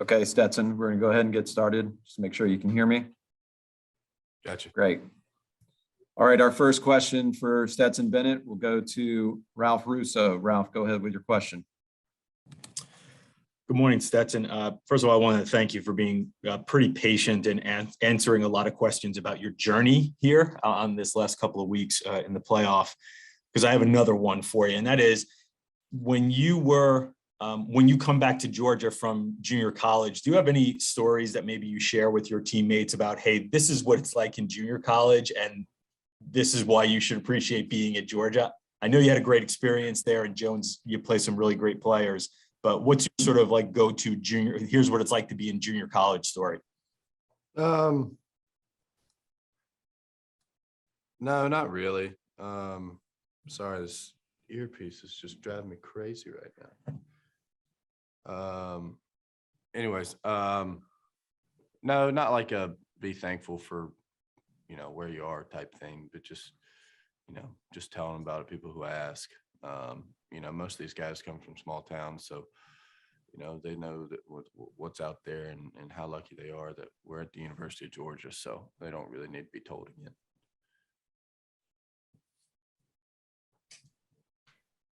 Okay, Stetson, we're gonna go ahead and get started. Just make sure you can hear me. Gotcha. Great. All right, our first question for Stetson Bennett will go to Ralph Russo. Ralph, go ahead with your question. Good morning, Stetson. First of all, I want to thank you for being pretty patient and answering a lot of questions about your journey here on this last couple of weeks in the playoff, because I have another one for you. And that is, when you come back to Georgia from junior college, do you have any stories that maybe you share with your teammates about, hey, this is what it's like in junior college, and this is why you should appreciate being at Georgia? I know you had a great experience there, and Jones, you play some really great players. But what's your sort of like go-to junior, here's what it's like to be in junior college story? No, not really. Sorry, this earpiece is just driving me crazy right now. Anyways, no, not like a be thankful for, where you are type thing, but just, just telling about it, people who ask. Most of these guys come from small towns, so they know that what's out there and how lucky they are that we're at the University of Georgia, so they don't really need to be told again.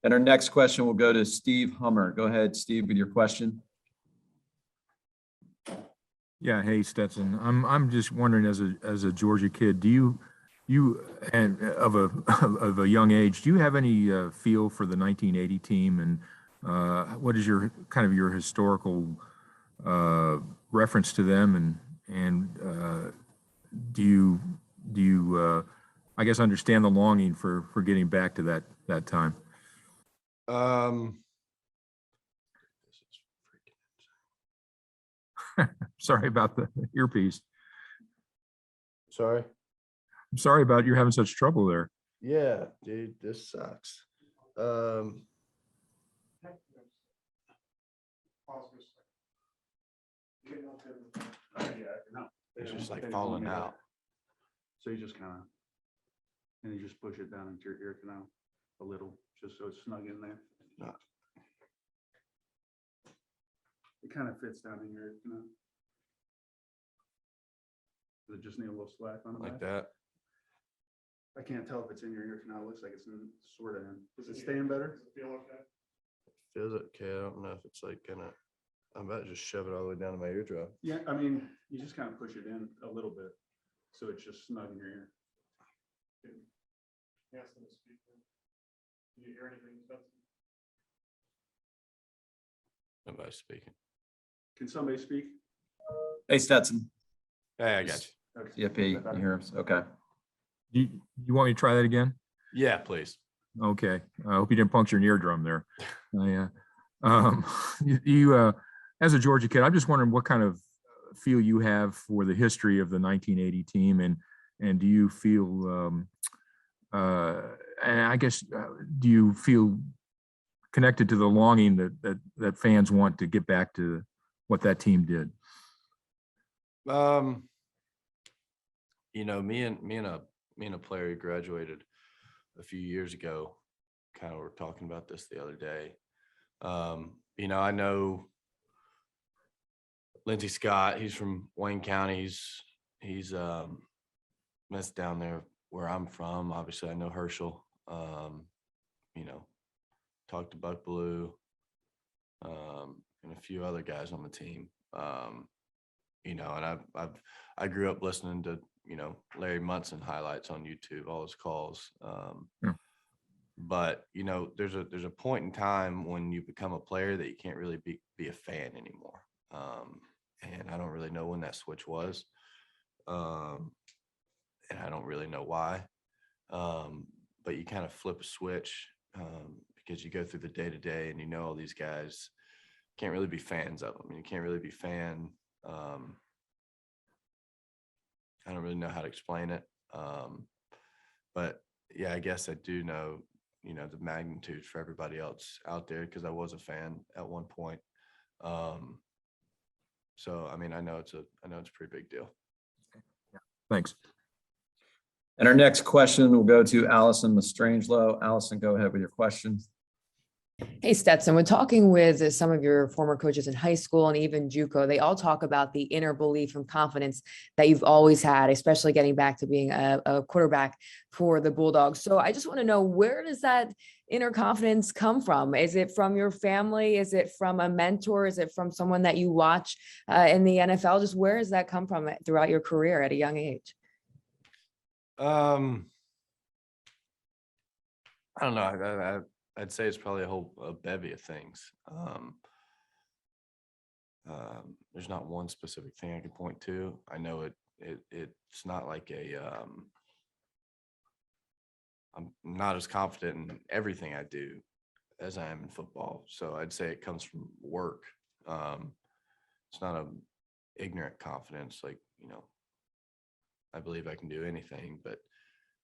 And our next question will go to Steve Hummer. Go ahead, Steve, with your question. Yeah, hey Stetson. I'm just wondering, as a Georgia kid, do you and of a young age, do you have any feel for the 1980 team, and what is your kind of your historical reference to them, and do you I guess understand the longing for getting back to that time? Sorry about the earpiece. Sorry. I'm sorry about you having such trouble there. Yeah, dude, this sucks. It's just like falling out. So you just kind of, and you just push it down into your ear canal a little, just so it's snug in there. No. It kind of fits down in your ear canal. Does it just need a little slack on it? Like that. I can't tell if it's in your ear canal. It looks like it's sort of in. Is it staying better? Does it feel okay? Feels okay. I don't know if it's like I'm about to just shove it all the way down to my eardrum. Yeah, I mean, you just kind of push it in a little bit, so it's just snug in your ear. Yes, to speak. Can you hear anything? Nobody's speaking. Can somebody speak? Hey, Stetson. Hey, I got you. Okay. Yep, you hear us? Okay. You want me to try that again? Yeah, please. Okay. I hope you didn't puncture an eardrum there. Yeah. As a Georgia kid, I'm just wondering what kind of feel you have for the history of the 1980 team, and do you feel, and I guess, do you feel connected to the longing that fans want to get back to what that team did? Me and a player who graduated a few years ago kind of were talking about this the other day. I know Lindsey Scott, he's from Wayne County. He's that's down there where I'm from. Obviously, I know Herschel. Talked to Buck Blue, and a few other guys on the team. And I grew up listening to Larry Munson highlights on YouTube, all his calls. But there's a point in time when you become a player that you can't really be a fan anymore. And I don't really know when that switch was, and I don't really know why. But you kind of flip a switch because you go through the day to day, and all these guys can't really be fans of them. You can't really be fan. I don't really know how to explain it. But yeah, I guess I do know, the magnitude for everybody else out there, because I was a fan at one point. So, I know it's a pretty big deal. Yeah. Thanks. And our next question will go to Allison Mastrangelo. Allison, go ahead with your question. Hey Stetson, when talking with some of your former coaches in high school and even JUCO, they all talk about the inner belief and confidence that you've always had, especially getting back to being a quarterback for the Bulldogs. So I just want to know, where does that inner confidence come from? Is it from your family? Is it from a mentor? Is it from someone that you watch in the NFL? Just where does that come from throughout your career at a young age? I don't know. I'd say it's probably a bevy of things. There's not one specific thing I can point to. I know it's not like I'm not as confident in everything I do as I am in football. So I'd say it comes from work. It's not a ignorant confidence. Like, I believe I can do anything, but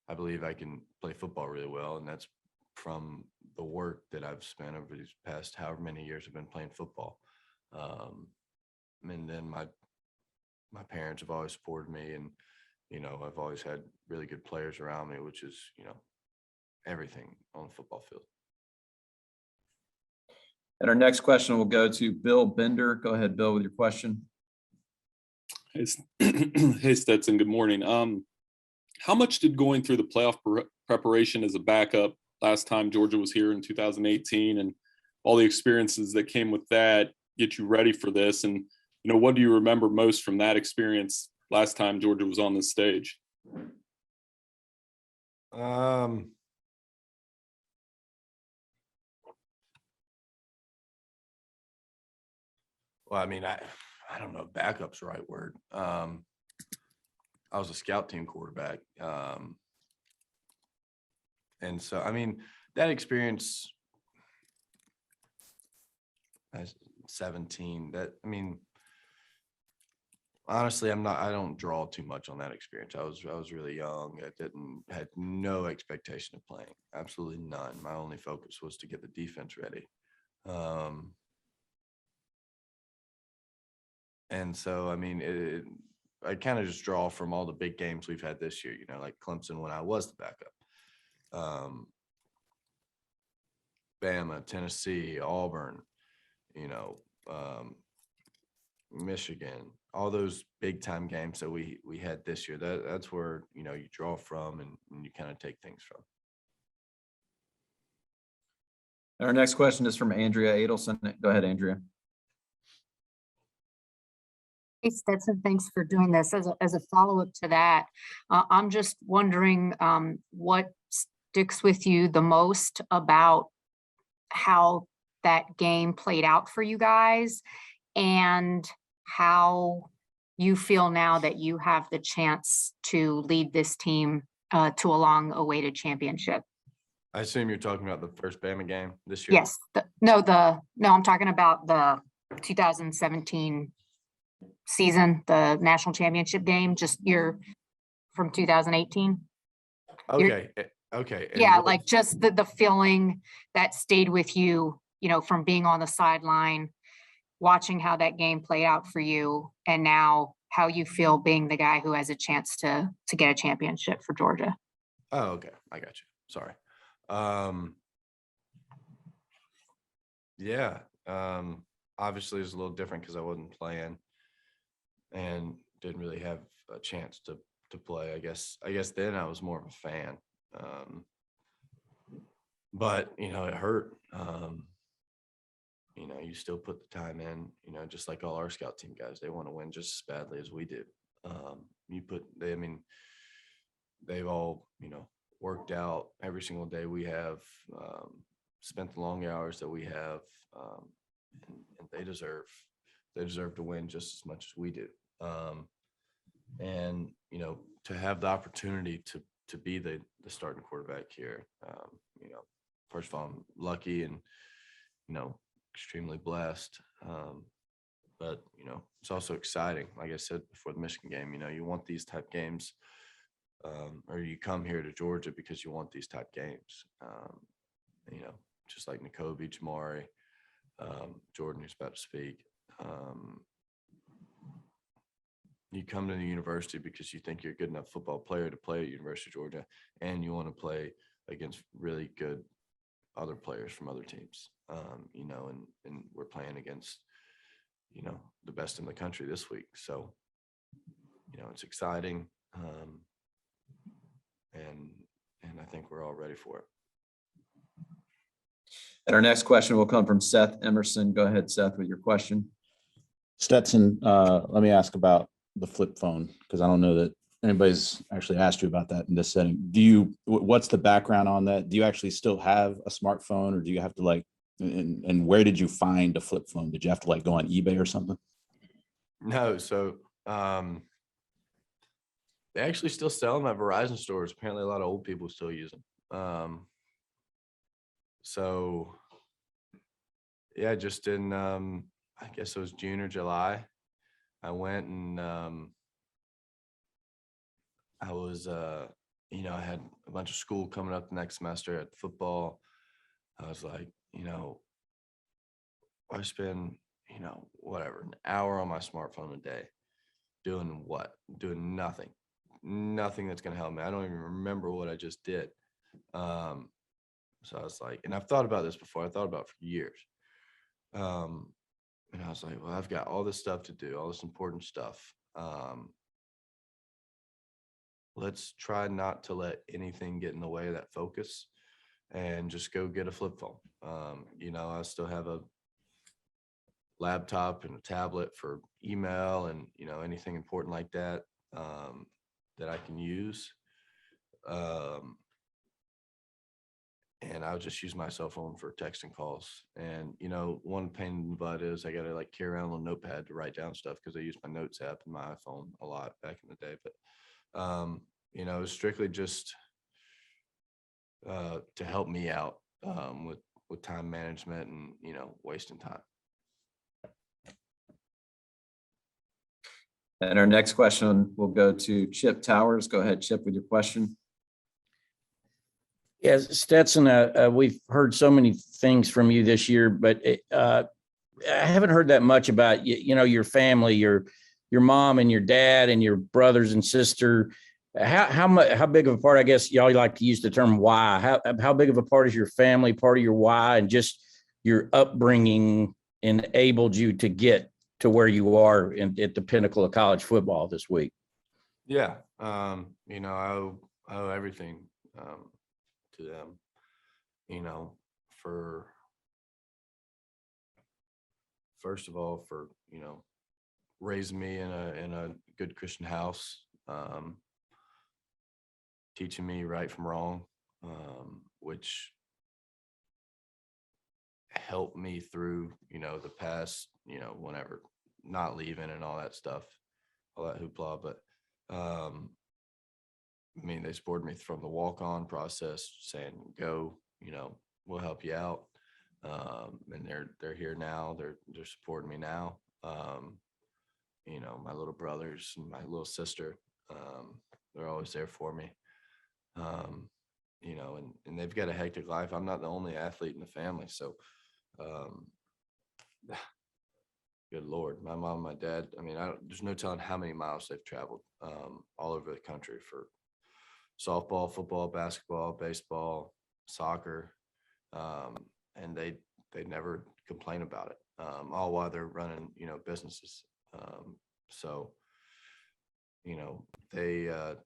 I believe I can play football really well. And that's from the work that I've spent over these past however many years I've been playing football. And then my parents have always supported me, and I've always had really good players around me, which is everything on the football field. And our next question will go to Bill Bender. Go ahead, Bill, with your question. Hey Stetson, good morning. How much did going through the playoff preparation as a backup last time Georgia was here in 2018 and all the experiences that came with that get you ready for this? And, what do you remember most from that experience last time Georgia was on this stage? Well, I mean, I don't know if backup's the right word. I was a scout team quarterback. And so, I mean, that experience as 17, honestly, I don't draw too much on that experience. I was really young. I had no expectation of playing, absolutely none. My only focus was to get the defense ready. And so, I mean, I kind of just draw from all the big games we've had this year, like Clemson when I was the backup. Bama, Tennessee, Auburn, Michigan, all those big time games that we had this year. That's where, you draw from and you kind of take things from. And our next question is from Andrea Adelson. Go ahead, Andrea. Hey Stetson, thanks for doing this. As a follow-up to that, I'm just wondering what sticks with you the most about how that game played out for you guys, and how you feel now that you have the chance to lead this team to a long-awaited championship. I assume you're talking about the first Bama game this year? Yes. No, I'm talking about the 2017 season, the national championship game, just from 2018. Okay. Okay. And Yeah, like just the feeling that stayed with you, from being on the sideline, watching how that game played out for you, and now how you feel being the guy who has a chance to get a championship for Georgia. Oh, okay. I got you. Sorry. Yeah. Obviously it's a little different because I wasn't playing and didn't really have a chance to play. I guess then I was more of a fan. But it hurt. You still put the time in, just like all our scout team guys, they want to win just as badly as we do. They've all, worked out every single day we have, spent the long hours that we have, and they deserve to win just as much as we do. And, to have the opportunity to be the starting quarterback here, first of all, I'm lucky and, extremely blessed. But, it's also exciting. Like I said before the Michigan game, you want these type games, or you come here to Georgia because you want these type games. Just like N'Kobe, Jamari, Jordan, who's about to speak. You come to the university because you think you're a good enough football player to play at University of Georgia, and you want to play against really good other players from other teams, you know, and we're playing against, you know, the best in the country this week. So, you know, it's exciting. And I think we're all ready for it. And our next question will come from Seth Emerson. Go ahead, Seth, with your question. Stetson, let me ask about the flip phone, because I don't know that anybody's actually asked you about that in this setting. What's the background on that? Do you actually still have a smartphone, or do you have to like, and where did you find a flip phone? Did you have to like go on eBay or something? No, so they actually still sell them at Verizon stores. Apparently a lot of old people still use them. So yeah, just in I guess it was June or July, I went and I was you know, I had a bunch of school coming up the next semester at football. I was like, you know, I spend, you know, whatever, an hour on my smartphone a day. Doing what? Doing nothing. Nothing that's gonna help me. I don't even remember what I just did. So I was like, and I've thought about this before. I thought about it for years. And I was like, well, I've got all this stuff to do, all this important stuff. Let's try not to let anything get in the way of that focus and just go get a flip phone. You know, I still have a laptop and a tablet for email and, you know, anything important like that, that I can use. And I'll just use my cell phone for texting calls. And, you know, one pain in the butt is I got to like carry around a little notepad to write down stuff because I use my notes app in my iPhone a lot back in the day. But, you know, it's strictly just to help me out with time management and, you know, wasting time. And our next question will go to Chip Towers. Go ahead, Chip, with your question. Yes, Stetson, we've heard so many things from you this year, but I haven't heard that much about you know, your family, your mom and your dad and your brothers and sister. How big of a part? I guess y'all like to use the term why. How big of a part is your family part of your why, and just your upbringing enabled you to get to where you are at the pinnacle of college football this week? Yeah, you know, I owe everything to them, you know, for first of all, for, you know, raising me in a good Christian house, teaching me right from wrong, which helped me through, you know, the past, you know, whenever not leaving and all that stuff, all that hoopla. But I mean, they supported me from the walk-on process, saying, go, you know, we'll help you out. And they're here now. They're supporting me now. You know, my little brothers and my little sister, they're always there for me. You know, and they've got a hectic life. I'm not the only athlete in the family. So, good Lord, my mom and my dad, I mean, there's no telling how many miles they've traveled all over the country for softball, football, basketball, baseball, soccer. And they never complain about it, all while they're running, you know, businesses. So, you know, it's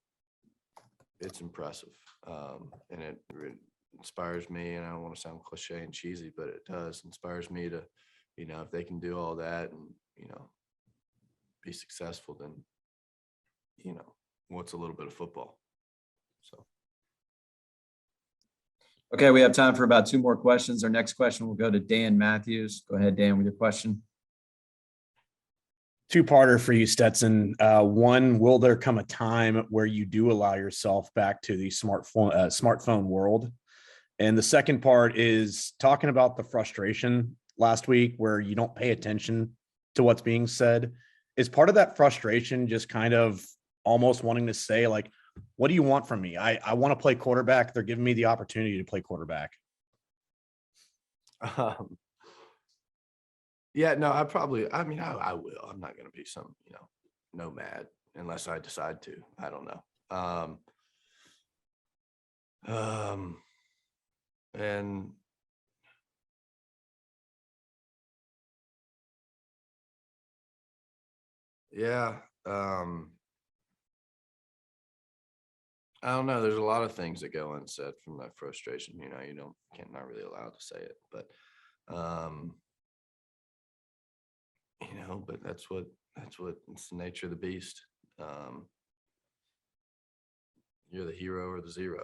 impressive. And it inspires me, and I don't want to sound cliche and cheesy, but it does inspires me to, you know, if they can do all that and, you know, be successful, then, you know, what's a little bit of football? So. Okay, we have time for about 2 more questions. Our next question will go to Dan Matthews. Go ahead, Dan, with your question. Two-parter for you, Stetson. One, will there come a time where you do allow yourself back to the smartphone world? And the second part is talking about the frustration last week where you don't pay attention to what's being said. Is part of that frustration just kind of almost wanting to say, like, what do you want from me? I want to play quarterback. They're giving me the opportunity to play quarterback. Yeah, no, I mean, I will. I'm not going to be some, you know, nomad unless I decide to. I don't know. And Yeah. I don't know. There's a lot of things that go unsaid from that frustration. You know, not really allowed to say it, but, but that's what it's the nature of the beast. You're the hero or the zero.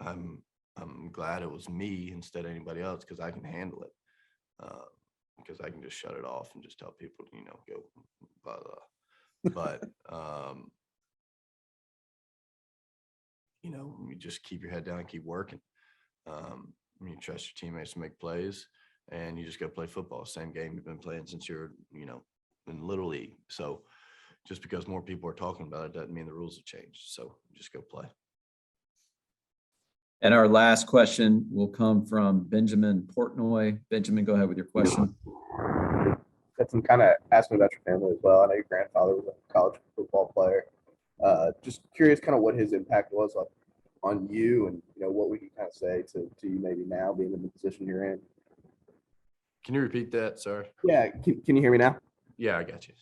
And, I'm glad it was me instead of anybody else because I can handle it. Because I can just shut it off and just tell people, go blah, blah. But, you just keep your head down and keep working. You trust your teammates to make plays and you just go play football. Same game you've been playing since you're, in Little League. So just because more people are talking about it doesn't mean the rules have changed. So just go play. And our last question will come from Benjamin Portnoy. Benjamin, go ahead with your question. Stetson, kind of asking about your family as well. I know your grandfather was a college football player. Just curious kind of what his impact was on you and, what would you kind of say to you maybe now being in the position you're in? Can you repeat that? Sorry. Yeah. Can you hear me now? Yeah, I got you.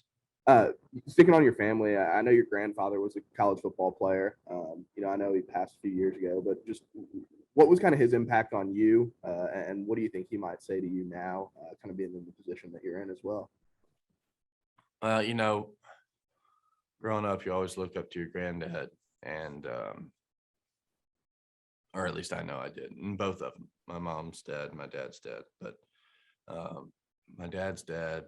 Sticking on your family, I know your grandfather was a college football player. I know he passed a few years ago, but just what was kind of his impact on you? And what do you think he might say to you now, kind of being in the position that you're in as well? Growing up, you always look up to your granddad and, or at least I know I did. And both of them, my mom's dad, my dad's dad, but, my dad's dad,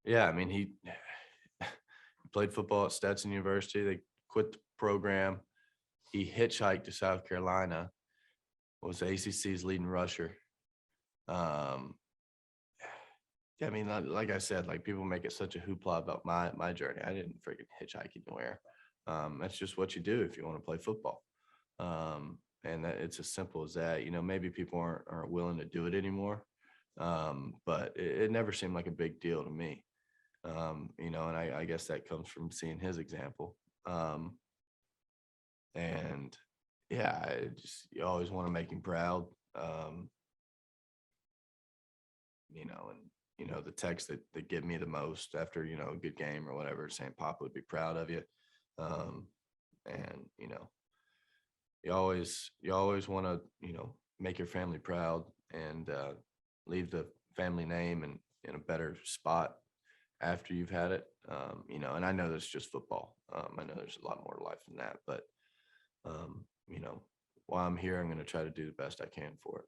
yeah, I mean, he played football at Stetson University. They quit the program. He hitchhiked to South Carolina, was the ACC's leading rusher. Yeah, I mean, like I said, like people make it such a hoopla about my journey. I didn't freaking hitchhike anywhere. That's just what you do if you want to play football. And it's as simple as that. Maybe people aren't willing to do it anymore. But it never seemed like a big deal to me. And I guess that comes from seeing his example. And yeah, you always want to make him proud. The text that give me the most after, a good game or whatever, saying Papa would be proud of you. And, you always want to, make your family proud and leave the family name in a better spot after you've had it. And I know that's just football. I know there's a lot more to life than that, but, while I'm here, I'm going to try to do the best I can for it.